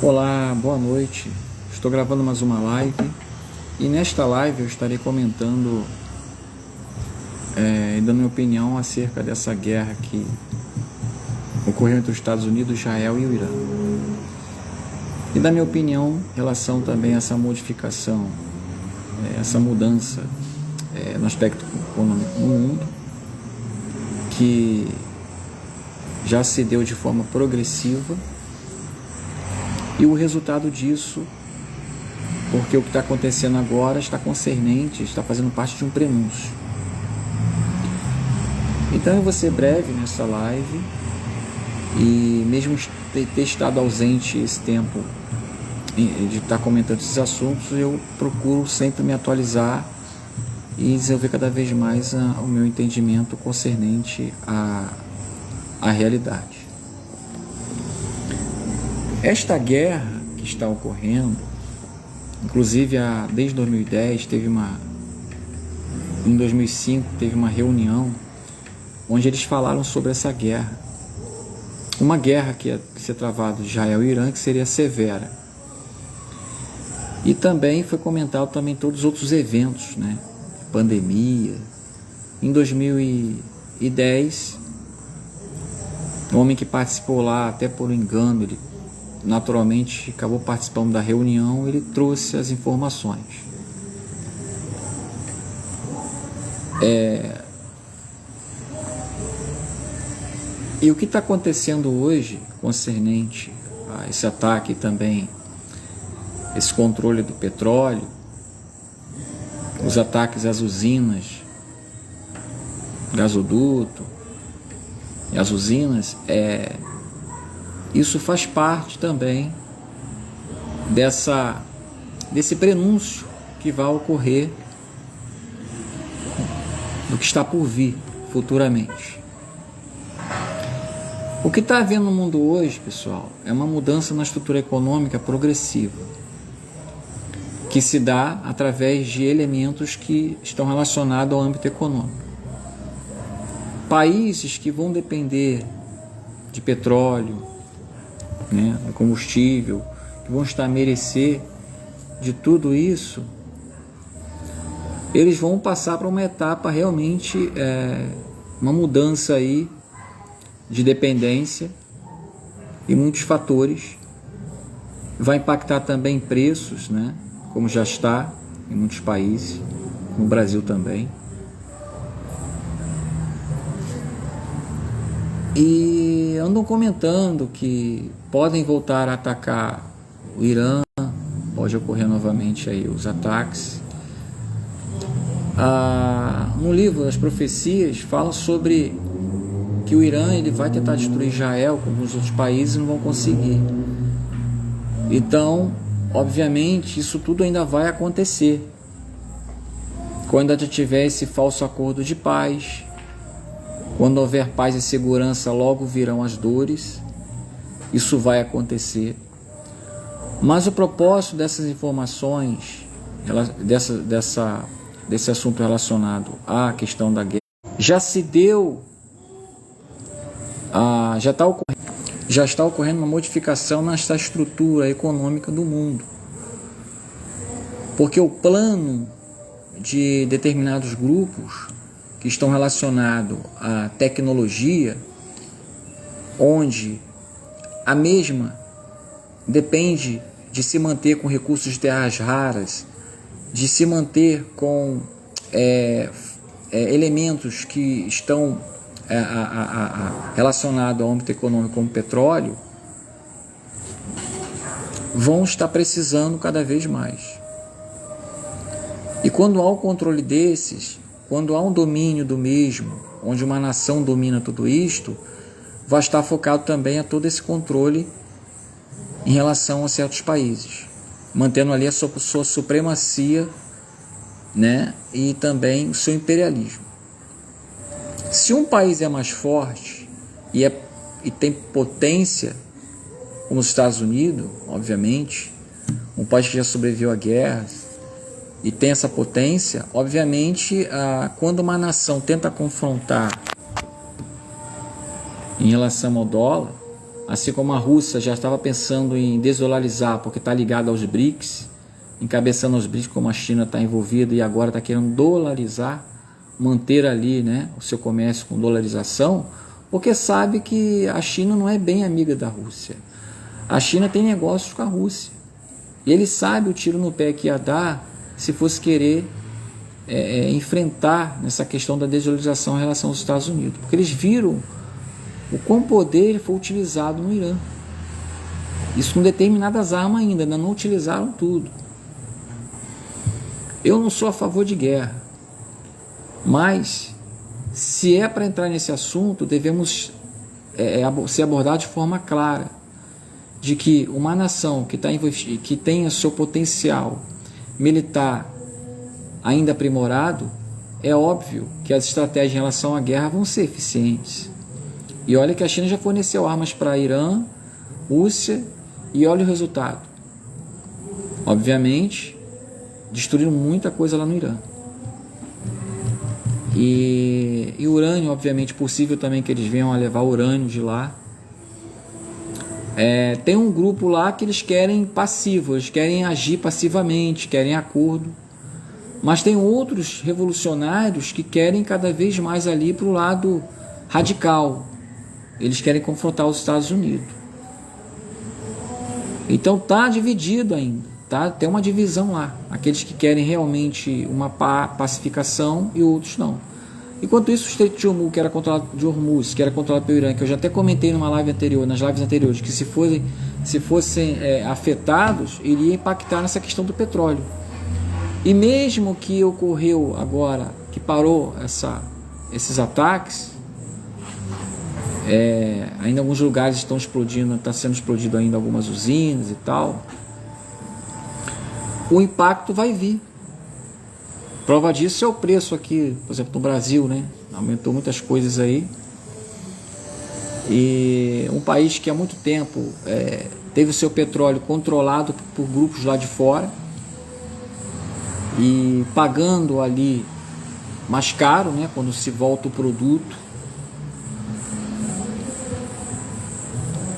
Olá, boa noite. Estou gravando mais uma live e nesta live eu estarei comentando e dando minha opinião acerca dessa guerra que ocorreu entre os Estados Unidos, Israel e o Irã. E da minha opinião em relação também a essa modificação, essa mudança no aspecto econômico no mundo, que já se deu de forma progressiva. E o resultado disso, porque o que está acontecendo agora está concernente, está fazendo parte de um prenúncio. Então eu vou ser breve nessa live, e mesmo ter estado ausente esse tempo de estar comentando esses assuntos, eu procuro sempre me atualizar e desenvolver cada vez mais o meu entendimento concernente à realidade. Esta guerra que está ocorrendo, inclusive desde 2010 em 2005 teve uma reunião onde eles falaram sobre essa guerra. Uma guerra que ia ser travada de Israel e Irã, que seria severa. E também foi comentado também todos os outros eventos, Pandemia. Em 2010, o homem que participou lá, até por engano, ele naturalmente acabou participando da reunião, ele trouxe as informações. E o que está acontecendo hoje, concernente a esse ataque também, esse controle do petróleo, os ataques às usinas, gasoduto e as usinas, isso faz parte também desse prenúncio que vai ocorrer do que está por vir futuramente. O que está havendo no mundo hoje, pessoal, é uma mudança na estrutura econômica progressiva, que se dá através de elementos que estão relacionados ao âmbito econômico. Países que vão depender de petróleo, combustível, que vão estar a merecer de tudo isso, eles vão passar para uma etapa realmente, uma mudança aí de dependência e muitos fatores. Vai impactar também preços, como já está em muitos países, no Brasil também. E andam comentando que podem voltar a atacar o Irã, pode ocorrer novamente aí os ataques. No livro das profecias fala sobre que o Irã ele vai tentar destruir Israel, como os outros países não vão conseguir. Então, obviamente, isso tudo ainda vai acontecer. Quando ainda tiver esse falso acordo de paz, quando houver paz e segurança, logo virão as dores. Isso vai acontecer. Mas o propósito dessas informações, desse assunto relacionado à questão da guerra, já se deu, já está ocorrendo uma modificação nessa estrutura econômica do mundo. Porque o plano de determinados grupos que estão relacionados à tecnologia, onde a mesma depende de se manter com recursos de terras raras, de se manter com elementos que estão relacionados ao âmbito econômico, como petróleo, vão estar precisando cada vez mais. E quando há o controle desses, quando há um domínio do mesmo, onde uma nação domina tudo isto, vai estar focado também a todo esse controle em relação a certos países, mantendo ali a sua supremacia, e também o seu imperialismo. Se um país é mais forte e tem potência, como os Estados Unidos, obviamente, um país que já sobreviveu a guerras, e tem essa potência, obviamente, quando uma nação tenta confrontar em relação ao dólar, assim como a Rússia já estava pensando em desdolarizar, porque está ligada aos BRICS, encabeçando os BRICS, como a China está envolvida e agora está querendo dolarizar, manter ali, né, o seu comércio com dolarização, porque sabe que a China não é bem amiga da Rússia. A China tem negócios com a Rússia. E ele sabe o tiro no pé que ia dar se fosse querer enfrentar nessa questão da desdolarização em relação aos Estados Unidos. Porque eles viram o quão poder foi utilizado no Irã. Isso com determinadas armas ainda não utilizaram tudo. Eu não sou a favor de guerra, mas se é para entrar nesse assunto, devemos ser abordados de forma clara, de que uma nação que tenha seu potencial militar ainda aprimorado, é óbvio que as estratégias em relação à guerra vão ser eficientes. E olha que a China já forneceu armas para Irã, Rússia, e olha o resultado. Obviamente, destruíram muita coisa lá no Irã. E urânio, obviamente, possível também que eles venham a levar urânio de lá. Tem um grupo lá que eles querem passivo, eles querem agir passivamente, querem acordo. Mas tem outros revolucionários que querem cada vez mais ali para o lado radical. Eles querem confrontar os Estados Unidos. Então está dividido ainda, tá? Tem uma divisão lá. Aqueles que querem realmente uma pacificação e outros não. Enquanto isso, o Estreito de Hormuz, que era controlado pelo Irã, que eu já até comentei nas lives anteriores, que se fossem afetados, iria impactar nessa questão do petróleo. E mesmo que ocorreu agora, que parou esses ataques, ainda alguns lugares estão explodindo, está sendo explodido ainda algumas usinas e tal, o impacto vai vir. Prova disso é o preço aqui, por exemplo, no Brasil, né? Aumentou muitas coisas aí. E um país que há muito tempo teve o seu petróleo controlado por grupos lá de fora e pagando ali mais caro, né? Quando se volta o produto.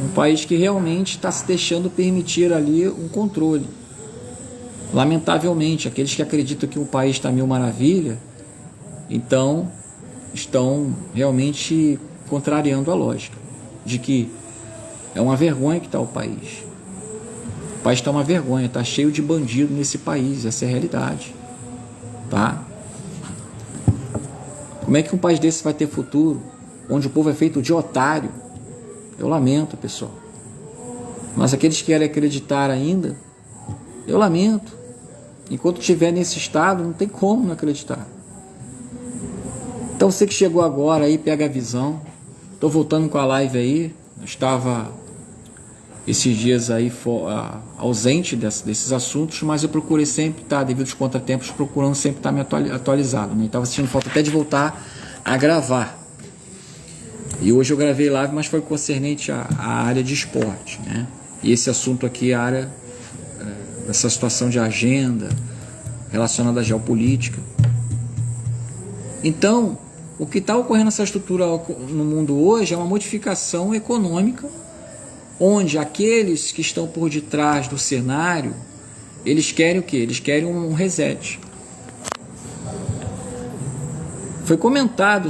Um país que realmente está se deixando permitir ali um controle. Lamentavelmente, aqueles que acreditam que o país está mil maravilha, então estão realmente contrariando a lógica de que é uma vergonha que está o país. O país está uma vergonha, está cheio de bandido nesse país, essa é a realidade, tá? Como é que um país desse vai ter futuro, onde o povo é feito de otário? Eu lamento, pessoal. Mas aqueles que querem acreditar ainda, eu lamento. Enquanto estiver nesse estado, não tem como não acreditar. Então você que chegou agora aí, pega a visão. Estou voltando com a live aí. Eu estava esses dias aí ausente desses assuntos, mas eu procurei sempre estar, devido aos contratempos, procurando sempre estar me atualizado. Né? Estava sentindo falta até de voltar a gravar. E hoje eu gravei live, mas foi concernente à área de esporte, né? E esse assunto aqui, a área, essa situação de agenda relacionada à geopolítica. Então, o que está ocorrendo nessa estrutura no mundo hoje é uma modificação econômica, onde aqueles que estão por detrás do cenário, eles querem o quê? Eles querem um reset. Foi comentado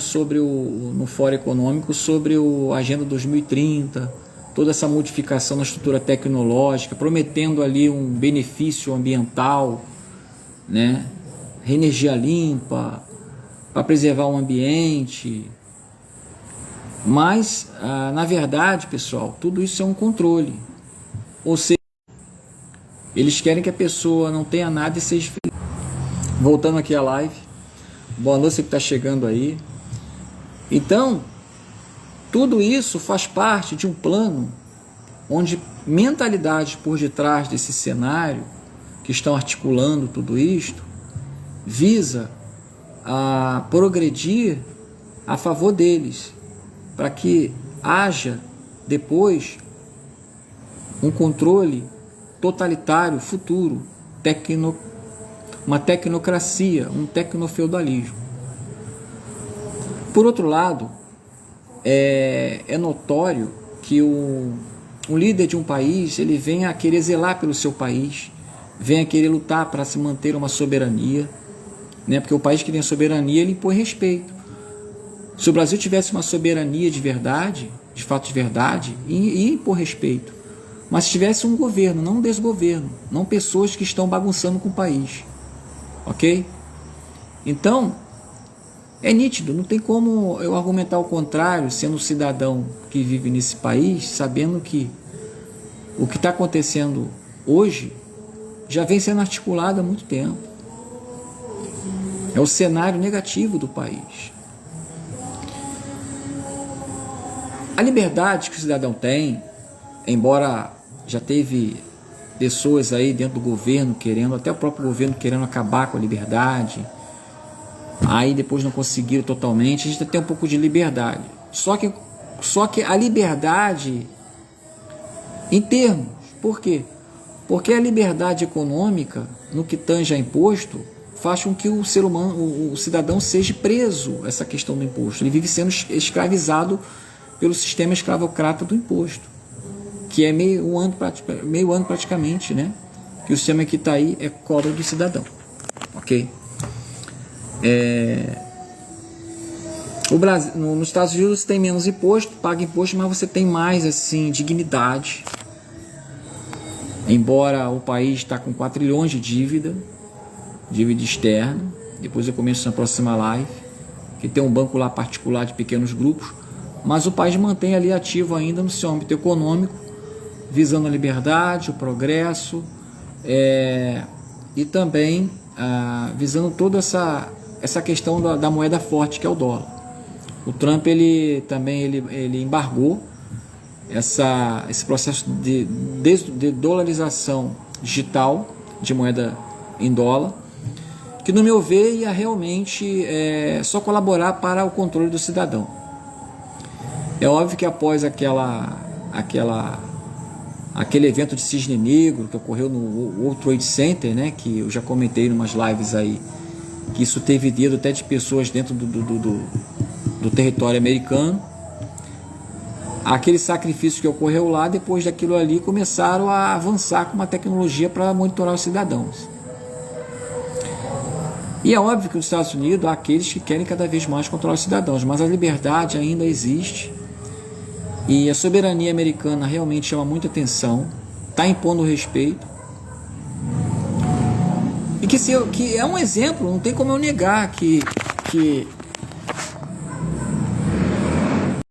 no Fórum Econômico sobre a Agenda 2030, toda essa modificação na estrutura tecnológica, prometendo ali um benefício ambiental, né? Energia limpa, para preservar o ambiente. Mas, na verdade, pessoal, tudo isso é um controle. Ou seja, eles querem que a pessoa não tenha nada e seja feliz. Voltando aqui à live. Boa noite, você que está chegando aí. Então, tudo isso faz parte de um plano onde mentalidades por detrás desse cenário, que estão articulando tudo isto, visa a progredir a favor deles, para que haja depois um controle totalitário futuro, uma tecnocracia, um tecnofeudalismo. Por outro lado, é notório que um líder de um país, ele venha a querer zelar pelo seu país, venha a querer lutar para se manter uma soberania, né? Porque o país que tem soberania, ele impõe respeito. Se o Brasil tivesse uma soberania de verdade, de fato de verdade, ia impor respeito. Mas se tivesse um governo, não um desgoverno, não pessoas que estão bagunçando com o país, ok? Então, é nítido, não tem como eu argumentar o contrário, sendo um cidadão que vive nesse país, sabendo que o que está acontecendo hoje já vem sendo articulado há muito tempo. É o cenário negativo do país. A liberdade que o cidadão tem, embora já teve pessoas aí dentro do governo querendo, até o próprio governo querendo acabar com a liberdade, aí depois não conseguiram totalmente, a gente tem um pouco de liberdade. Só que a liberdade em termos, por quê? Porque a liberdade econômica, no que tange a imposto, faz com que o ser humano, o cidadão seja preso a essa questão do imposto. Ele vive sendo escravizado pelo sistema escravocrata do imposto, que é meio ano praticamente, né? Que o sistema que está aí é cobra do cidadão, ok? O Brasil, nos Estados Unidos você tem menos imposto, paga imposto, mas você tem mais assim dignidade. Embora o país está com 4 trilhões de dívida externa, depois eu começo na próxima live, que tem um banco lá particular de pequenos grupos, mas o país mantém ali ativo ainda no seu âmbito econômico, visando a liberdade, o progresso, e também visando toda essa questão da moeda forte, que é o dólar. O Trump ele embargou esse processo de dolarização digital de moeda em dólar, que no meu ver ia realmente só colaborar para o controle do cidadão. É óbvio que após aquele evento de Cisne Negro que ocorreu no World Trade Center, né, que eu já comentei em umas lives aí, que isso teve dedo até de pessoas dentro do território americano, aquele sacrifício que ocorreu lá, depois daquilo ali começaram a avançar com uma tecnologia para monitorar os cidadãos. E é óbvio que nos Estados Unidos há aqueles que querem cada vez mais controlar os cidadãos, mas a liberdade ainda existe. E a soberania americana realmente chama muita atenção, está impondo respeito. E que é um exemplo, não tem como eu negar que